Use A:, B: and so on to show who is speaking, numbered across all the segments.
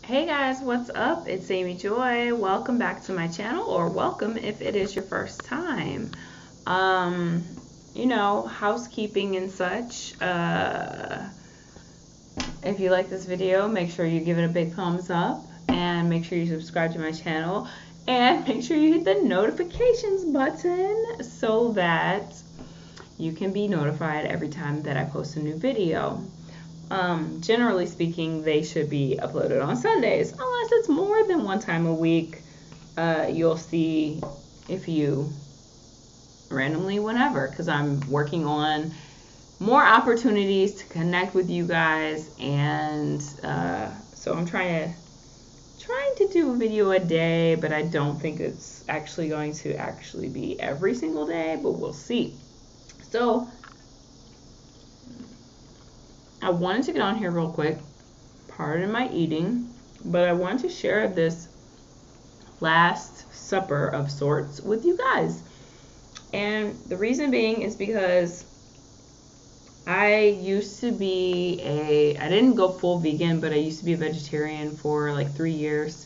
A: Hey guys, what's up? It's Amy Joy. Welcome back to my channel, or welcome if it is your first time. Um, housekeeping and such. If you like this video, make sure you give it a big thumbs up and make sure you subscribe to my channel and make sure you hit the notifications button so that you can be notified every time that I post a new video. Generally speaking, they should be uploaded on Sundays, unless it's more than one time a week. You'll see if you randomly whenever, because I'm working on more opportunities to connect with you guys, and so I'm trying to do a video a day, but I don't think it's actually going to be every single day, but we'll see. So I wanted to get on here real quick, pardon my eating, but I wanted to share this Last Supper of sorts with you guys. And the reason being is because I used to be I didn't go full vegan, but I used to be a vegetarian for like 3 years.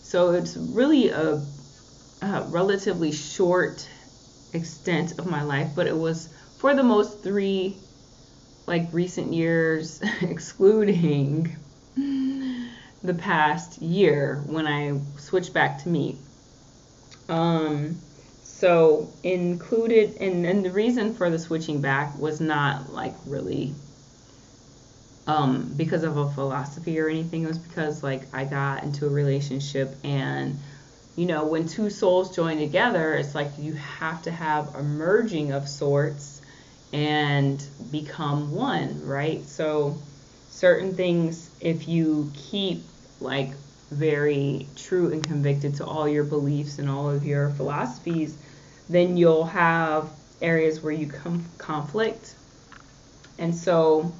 A: So it's really a relatively short extent of my life, but it was for the most 3 recent years, excluding the past year when I switched back to meat. So included, and the reason for the switching back was not really because of a philosophy or anything. It was because I got into a relationship, and when 2 souls join together, it's like you have to have a merging of sorts and become one, right? So certain things, if you keep very true and convicted to all your beliefs and all of your philosophies, then you'll have areas where you conflict. And so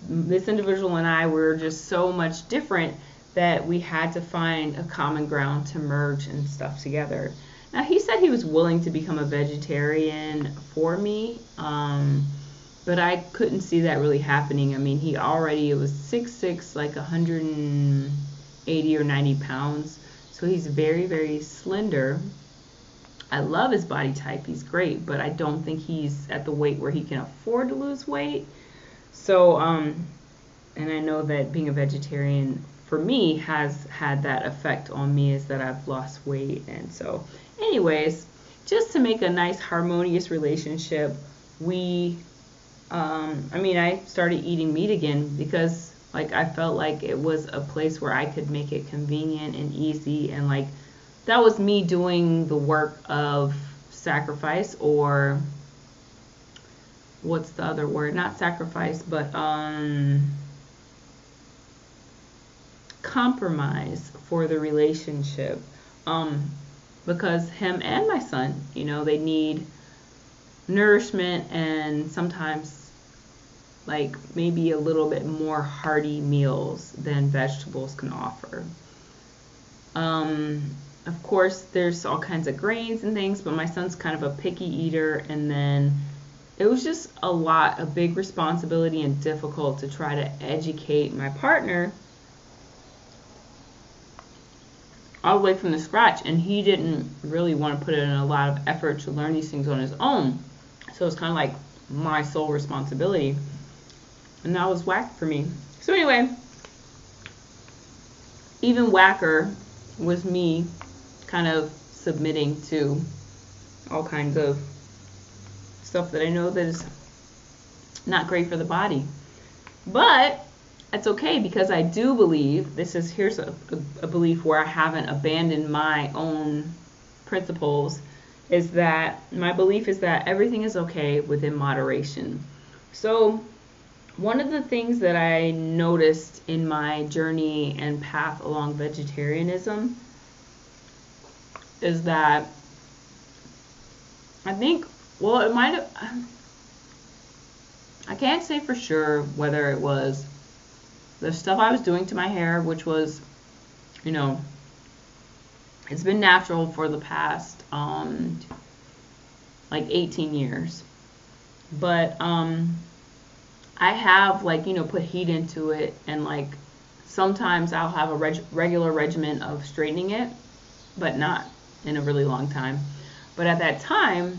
A: this individual and I were just so much different that we had to find a common ground to merge and stuff together. Now, he said he was willing to become a vegetarian for me, but I couldn't see that really happening. I mean, it was 6'6", 180 or 90 pounds, so he's very, very slender. I love his body type. He's great, but I don't think he's at the weight where he can afford to lose weight. So, and I know that being a vegetarian for me has had that effect on me, is that I've lost weight. And so anyways, just to make a nice harmonious relationship, I started eating meat again because I felt like it was a place where I could make it convenient and easy, and that was me doing the work of sacrifice, or what's the other word? Not sacrifice, but compromise for the relationship, because him and my son, they need nourishment, and sometimes maybe a little bit more hearty meals than vegetables can offer. Of course, there's all kinds of grains and things, but my son's kind of a picky eater, and then it was just a big responsibility and difficult to try to educate my partner all the way from the scratch, and he didn't really want to put in a lot of effort to learn these things on his own. So it's kind of my sole responsibility, and that was whack for me. So anyway, even whacker was me kind of submitting to all kinds of stuff that I know that is not great for the body. But it's okay, because I do believe, here's a belief where I haven't abandoned my own principles, is that my belief is that everything is okay within moderation. So one of the things that I noticed in my journey and path along vegetarianism is that I think, well, it might have, I can't say for sure whether it was the stuff I was doing to my hair, which was, it's been natural for the past 18 years, but I have put heat into it and Sometimes I'll have a regular regimen of straightening it, but not in a really long time. But at that time,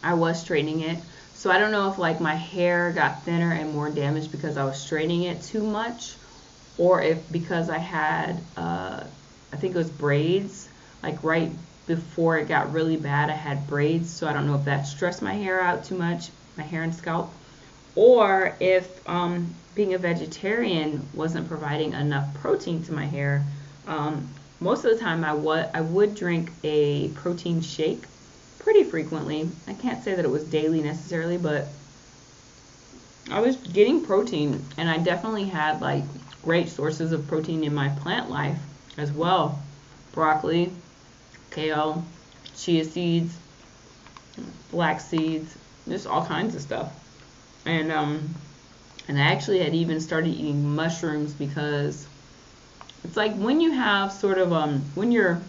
A: I was straightening it. So I don't know if like my hair got thinner and more damaged because I was straightening it too much, or if because I had, I think it was braids, like right before it got really bad, I had braids. So I don't know if that stressed my hair out too much, my hair and scalp, or if being a vegetarian wasn't providing enough protein to my hair. Most of the time I would drink a protein shake pretty frequently. I can't say that it was daily necessarily, but I was getting protein, and I definitely had like great sources of protein in my plant life as well. Broccoli, kale, chia seeds, flax seeds, just all kinds of stuff. And I actually had even started eating mushrooms, because it's like when you have sort of when your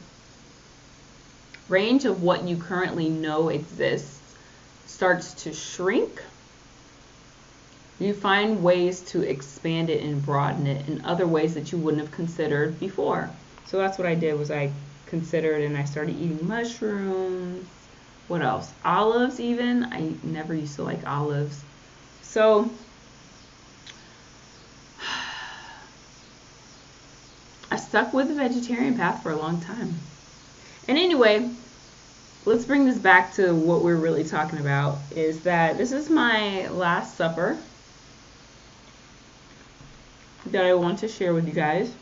A: range of what you currently know exists starts to shrink, you find ways to expand it and broaden it in other ways that you wouldn't have considered before. So that's what I did, was I considered, and I started eating mushrooms. What else? Olives even. I never used to like olives. So I stuck with the vegetarian path for a long time. And anyway, let's bring this back to what we're really talking about, is that this is my last supper that I want to share with you guys.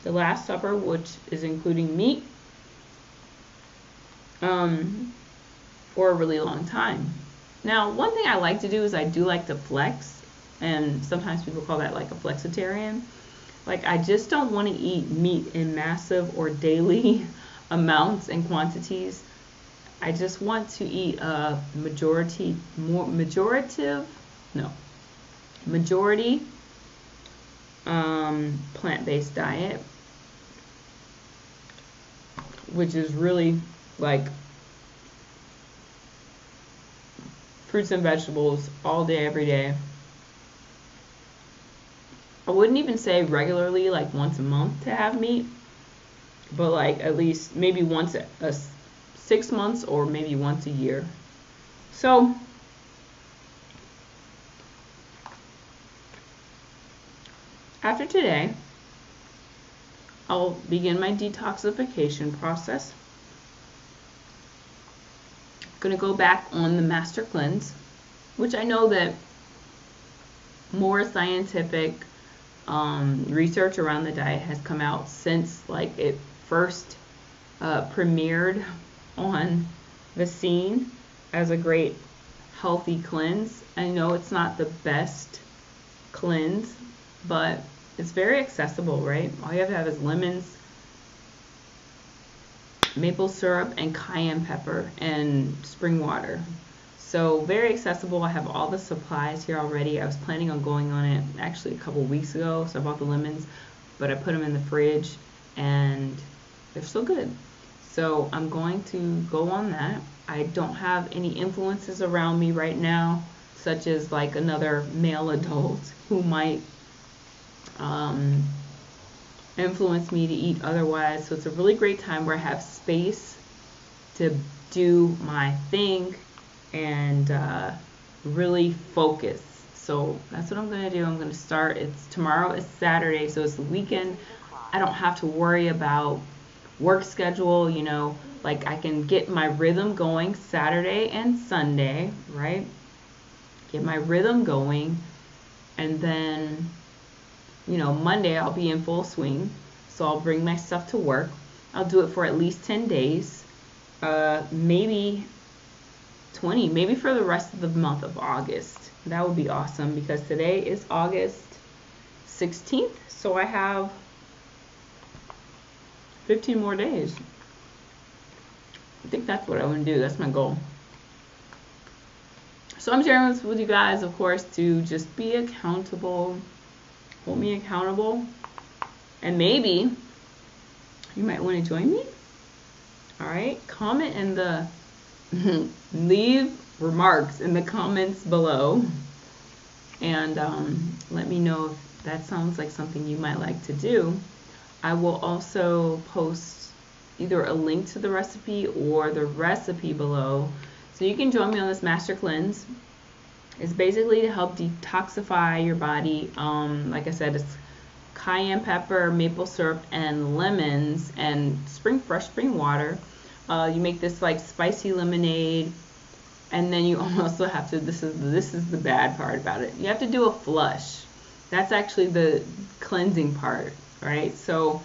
A: The last supper, which is including meat, for a really long time. Now, one thing I like to do is I do like to flex, and sometimes people call that like a flexitarian. Like, I just don't want to eat meat in massive or daily amounts and quantities. I just want to eat a majority plant-based diet, which is really like fruits and vegetables all day, every day. I wouldn't even say regularly, like once a month to have meat, but like at least maybe once a 6 months, or maybe once a year. So after today, I'll begin my detoxification process. I'm going to go back on the master cleanse, which I know that more scientific research around the diet has come out since like it first premiered on the scene as a great healthy cleanse. I know it's not the best cleanse, but it's very accessible, right? All you have to have is lemons, maple syrup, and cayenne pepper, and spring water. So very accessible. I have all the supplies here already. I was planning on going on it actually a couple weeks ago, so I bought the lemons, but I put them in the fridge and they're still good. So I'm going to go on that. I don't have any influences around me right now, such as like another male adult who might influence me to eat otherwise. So it's a really great time where I have space to do my thing and really focus. So that's what I'm going to do. I'm going to start. Tomorrow is Saturday, so it's the weekend. I don't have to worry about work schedule, you know, like I can get my rhythm going Saturday and Sunday, right? Get my rhythm going, and then, you know, Monday I'll be in full swing. So I'll bring my stuff to work. I'll do it for at least 10 days, maybe 20, maybe for the rest of the month of August. That would be awesome, because today is August 16th, so I have 15 more days. I think that's what I want to do. That's my goal. So I'm sharing this with you guys, of course, to just be accountable. Hold me accountable. And maybe you might want to join me. All right. Comment in the leave remarks in the comments below And let me know if that sounds like something you might like to do. I will also post either a link to the recipe or the recipe below, so you can join me on this master cleanse. It's basically to help detoxify your body. Like I said, it's cayenne pepper, maple syrup, and lemons, and fresh spring water. You make this like spicy lemonade, and then you also have to. This is the bad part about it. You have to do a flush. That's actually the cleansing part, right? So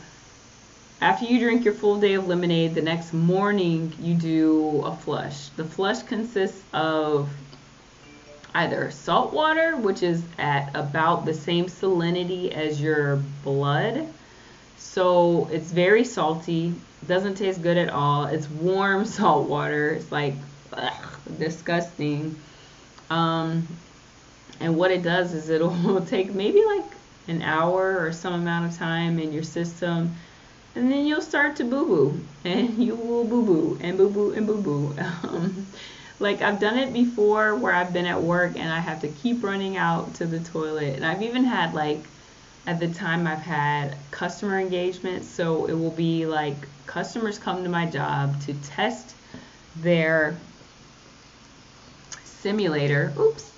A: after you drink your full day of lemonade, the next morning you do a flush. The flush consists of either salt water, which is at about the same salinity as your blood. So it's very salty, doesn't taste good at all. It's warm salt water. It's like, ugh, disgusting. And what it does is it'll take maybe like an hour or some amount of time in your system, and then you'll start to boo-boo, and you will boo-boo, and boo-boo, and boo-boo. Like, I've done it before where I've been at work and I have to keep running out to the toilet. And I've even had, like, at the time I've had customer engagement. So it will be like customers come to my job to test their simulator. Oops.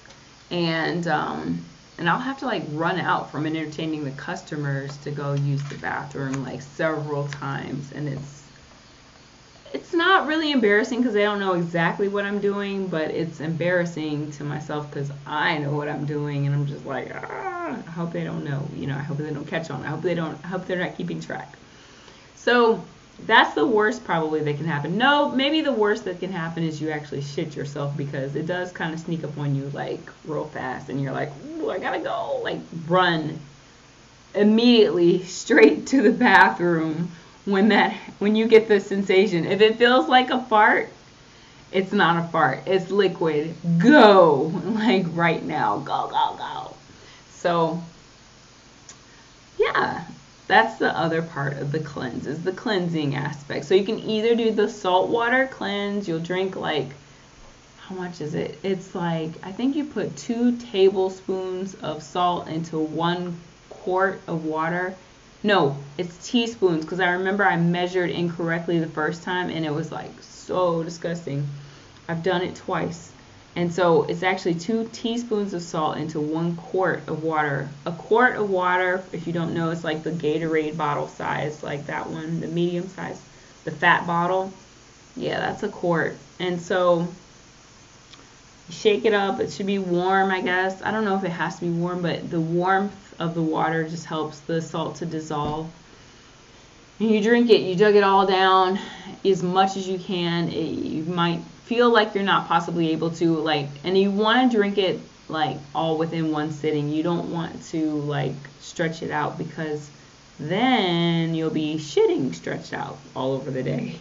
A: And I'll have to, like, run out from entertaining the customers to go use the bathroom, like, several times. And it's not really embarrassing because they don't know exactly what I'm doing, but it's embarrassing to myself because I know what I'm doing, and I'm just like, I hope they don't know, I hope they don't catch on. I hope they're not keeping track. So that's the worst probably that can happen. No, maybe the worst that can happen is you actually shit yourself, because it does kind of sneak up on you like real fast, and you're like, ooh, I gotta go, like run immediately straight to the bathroom when you get the sensation. If it feels like a fart, it's not a fart. It's liquid. Go. Like right now. Go, go, go. So, yeah. That's the other part of the cleanse, is the cleansing aspect. So you can either do the saltwater cleanse. You'll drink like, how much is it? It's like, I think you put 2 tablespoons of salt into 1 quart of water. No, it's teaspoons, because I remember I measured incorrectly the first time and it was like so disgusting. I've done it twice. And so it's actually 2 teaspoons of salt into 1 quart of water. A quart of water, if you don't know, it's like the Gatorade bottle size, like that one, the medium size, the fat bottle. Yeah, that's a quart. And so shake it up. It should be warm, I guess. I don't know if it has to be warm, but the warmth of the water just helps the salt to dissolve. And you drink it. You jug it all down as much as you can. You might feel like you're not possibly able to, like, and you want to drink it like all within one sitting. You don't want to like stretch it out, because then you'll be shitting stretched out all over the day.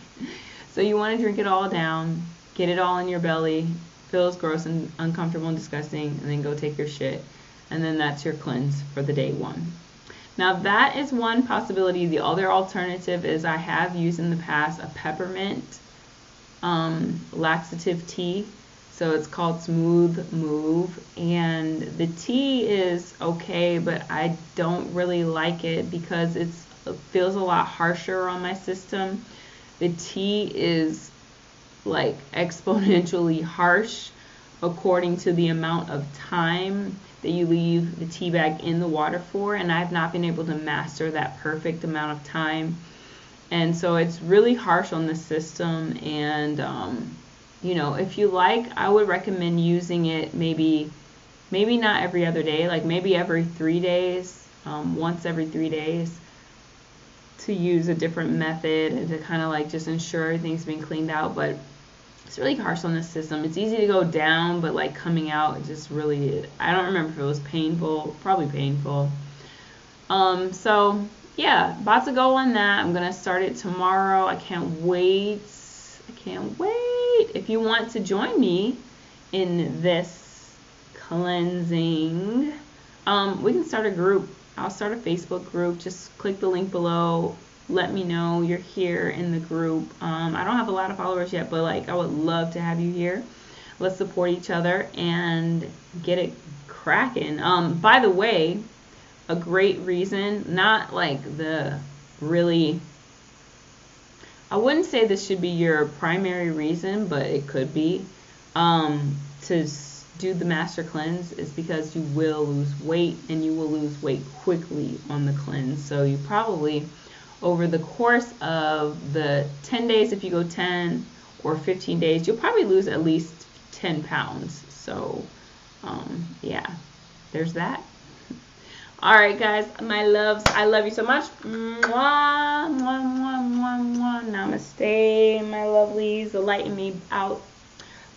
A: So you want to drink it all down, get it all in your belly, feels gross and uncomfortable and disgusting, and then go take your shit. And then that's your cleanse for the day 1. Now that is one possibility. The other alternative is I have used in the past a peppermint laxative tea. So it's called Smooth Move. And the tea is okay, but I don't really like it because it feels a lot harsher on my system. The tea is like exponentially harsh according to the amount of time that you leave the tea bag in the water for, and I've not been able to master that perfect amount of time, and so it's really harsh on the system. And if you like, I would recommend using it maybe not every other day, like maybe every 3 days, once every 3 days, to use a different method and to kind of like just ensure everything's been cleaned out. But it's really harsh on the system. It's easy to go down, but like coming out, it just really, I don't remember if it was painful, probably painful. So yeah, about to go on that. I'm going to start it tomorrow. I can't wait. If you want to join me in this cleansing, we can start a group. I'll start a Facebook group. Just click the link below. Let me know you're here in the group. I don't have a lot of followers yet, but like I would love to have you here. Let's support each other and get it cracking. By the way, a great reason, not like the really, I wouldn't say this should be your primary reason, but it could be, to do the master cleanse, is because you will lose weight, and you will lose weight quickly on the cleanse. So you probably, over the course of the 10 days, if you go 10 or 15 days, you'll probably lose at least 10 pounds. So yeah, there's that. All right, guys, my loves, I love you so much. Mwah, mwah, mwah, mwah, mwah. Namaste, my lovelies. The light in me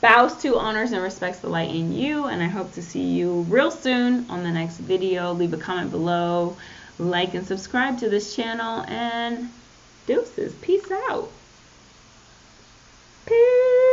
A: bows to, honors, and respects the light in you. And I hope to see you real soon on the next video. Leave a comment below, like and subscribe to this channel, and deuces. Peace out. Peace.